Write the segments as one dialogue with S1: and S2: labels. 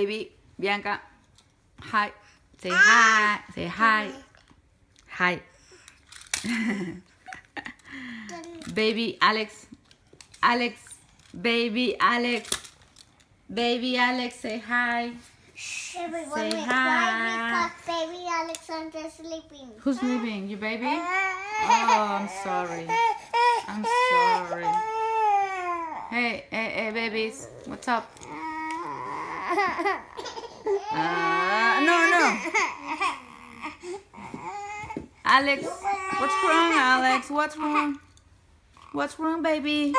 S1: baby. Bianca. Hi. Say hi. Say hi. Hi. Baby Alex. Alex. Baby Alex. Baby Alex, say hi.
S2: Everyone,
S1: say
S2: wait,
S1: hi.
S2: why? Because baby Alexander is sleeping.
S1: Who's sleeping? Your baby? Oh, I'm sorry. I'm sorry. Hey, hey, hey, babies. What's up? No. Alex, what's wrong, Alex? What's wrong? What's wrong, baby?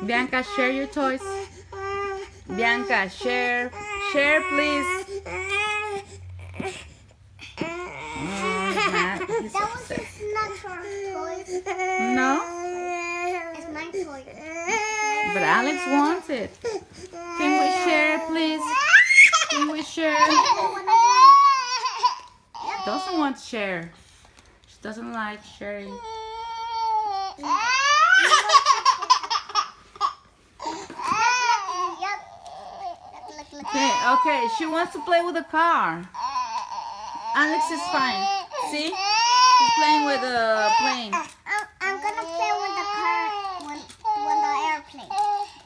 S1: Bianca, share your toys. Bianca, share. Share, please.
S2: That was just not her toy.
S1: No?
S2: It's my toy.
S1: But Alex wants it. Can we share, please? Can we share? Doesn't want to share. She doesn't like sharing. Okay, she wants to play with the car. Alex is fine. See? She's playing with the plane.
S2: I'm gonna play with the car when the airplane.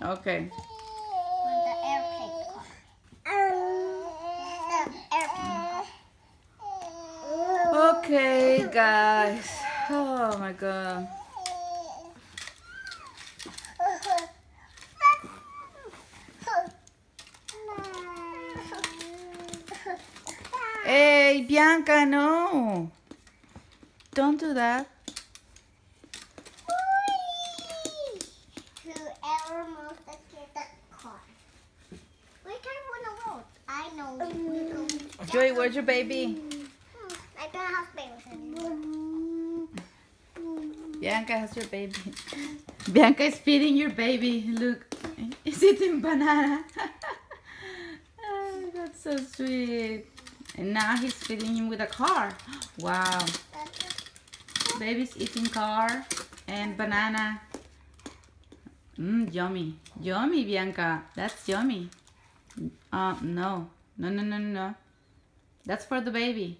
S1: Okay.
S2: When the airplane car. The airplane car.
S1: Okay, guys. Oh my god. Hey, Bianca, no. Don't do that.
S2: Whoever moves the car. We can run a road. I know.
S1: Joey, where's your baby?
S2: I don't have babies anymore.
S1: Bianca has your baby. Bianca is feeding your baby. Look, he's eating banana. Oh, that's so sweet. And now he's feeding him with a car. Wow. Baby's eating car and banana. Yummy. Yummy, Bianca. That's yummy. No. No. That's for the baby.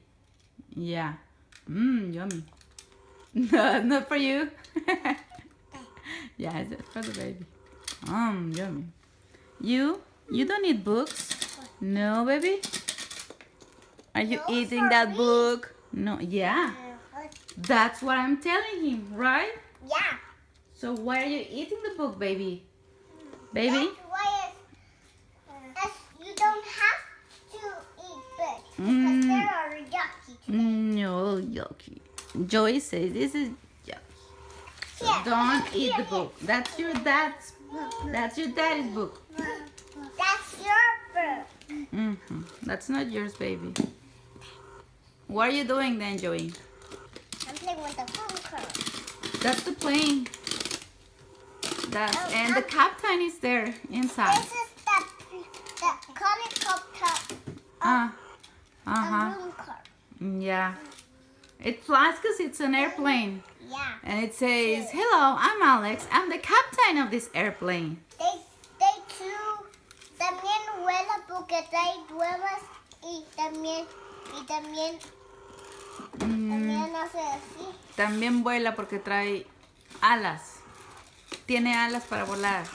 S1: Yeah. Yummy. No, not for you. Yeah, it's for the baby. Yummy. You don't need books. No, baby. Are you eating that book? No. Yeah. That's what I'm telling him, right?
S2: Yeah.
S1: So why are you eating the book, baby? Baby?
S2: That's why you don't have to eat books because they are yucky today.
S1: No, yucky. Joey says this is yucky. So
S2: Yeah.
S1: don't eat the book. That's your dad's. That's your daddy's book.
S2: That's your book.
S1: That's not yours, baby. What are you doing then, Joey?
S2: I'm playing with the phone car.
S1: That's the plane. And the captain is there inside.
S2: This is the helicopter. Room car.
S1: Yeah. It flies because it's an airplane.
S2: Yeah.
S1: And it says, "Hello, I'm Alex. I'm the captain of this airplane."
S2: They too también vuela porque trae ruedas y también hace así.
S1: También vuela porque trae alas. Tiene alas para volar.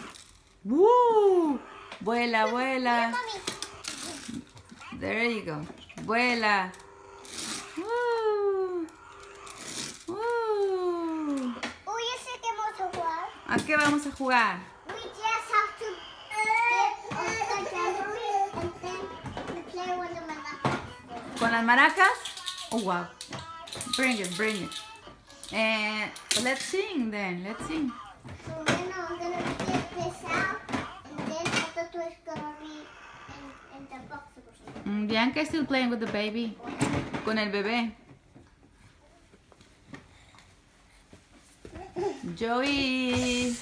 S1: ¡Woo! Vuela, vuela. There you go. Vuela. ¡Woo! ¡Woo!
S2: Uy, ese que vamos a jugar.
S1: ¿A qué vamos a jugar?
S2: We just have to get on the jamboree and then we play with the maracas.
S1: ¿Con las maracas? Oh, wow. Bring it. And let's sing then. Let's sing.
S2: So then I'm gonna get this out and then the two is gonna be in the box or something.
S1: Bianca is still playing with the baby. Con el bebé. Joey.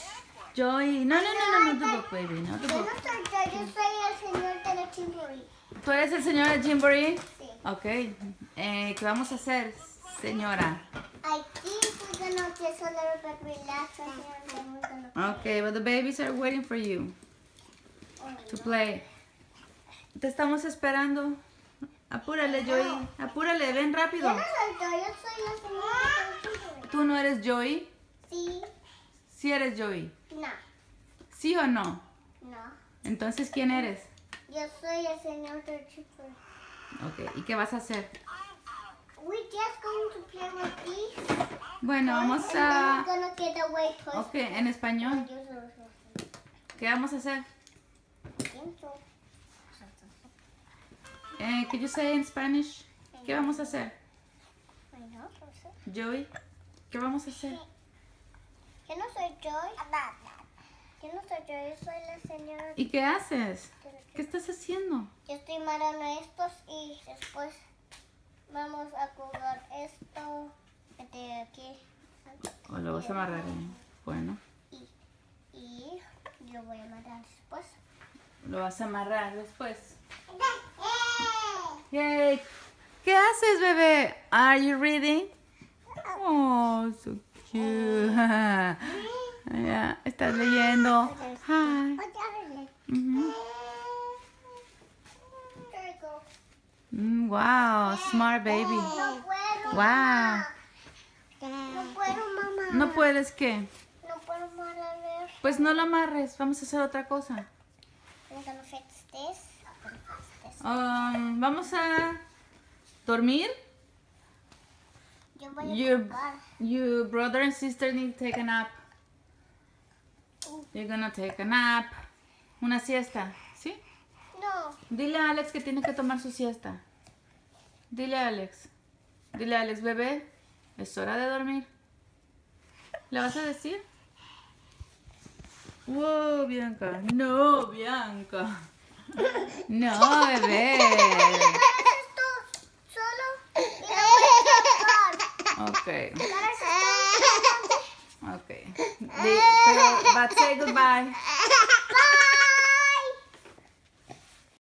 S1: No the book, baby. No the
S2: Yo
S1: book.
S2: no soy yo soy el señor de la jamboree.
S1: ¿Tú eres el señor de Jamboree?
S2: Sí.
S1: Ok. ¿Qué vamos a hacer, señora?
S2: I think we're gonna just a little bit relax right here and then we're gonna
S1: Okay, but the babies are waiting for you. to play. Te estamos esperando. Apúrale, Joey. Apúrale, ven rápido.
S2: Yo no soy yo, yo soy la señora.
S1: ¿Tú no eres Joey?
S2: Sí.
S1: Sí eres Joey.
S2: No.
S1: ¿Sí o no?
S2: No.
S1: Entonces, ¿quién eres?
S2: Yo soy el señor del Chipper.
S1: Ok, ¿y qué vas a hacer?
S2: We just going to play with these.
S1: Bueno, vamos
S2: And then
S1: a...
S2: we're gonna get away toys.
S1: Ok, en español. ¿Qué vamos a hacer? Can you say in Spanish? ¿Qué vamos a hacer? Joey, ¿qué vamos a hacer?
S2: Yo no soy Joy. Yo no soy Joy, yo soy la señora.
S1: ¿Y qué haces? ¿Qué estás haciendo?
S2: Yo estoy marando estos y después vamos a jugar esto de aquí.
S1: ¿O lo vas a amarrar ahí? Bueno,
S2: Y yo voy a amarrar después.
S1: lo vas a amarrar después. Yay. ¿Qué haces, bebé? Are you reading? Oh, so cute. Ya, estás leyendo. Hi. Mhm. Wow, smart baby.
S2: No puedo.
S1: Wow.
S2: Mamá. No puedo, mamá.
S1: ¿No puedes qué?
S2: No puedo amarrar.
S1: Pues no lo amarres, vamos a hacer otra cosa.
S2: I'm gonna fix this.
S1: Vamos a dormir.
S2: Yo voy a
S1: Your,
S2: jugar.
S1: your brother and sister need to take a nap. You're gonna take a nap. Una siesta, ¿sí?
S2: No.
S1: Dile a Alex que tiene que tomar su siesta. Dile a Alex. Dile a Alex, bebé, es hora de dormir. ¿Le vas a decir? Wow, Bianca. No, Bianca. No, bebé.
S2: Esto solo y lo voy a tocar.
S1: Ok.
S2: ¿Quieres esto?
S1: Ok. But say goodbye.
S2: Bye.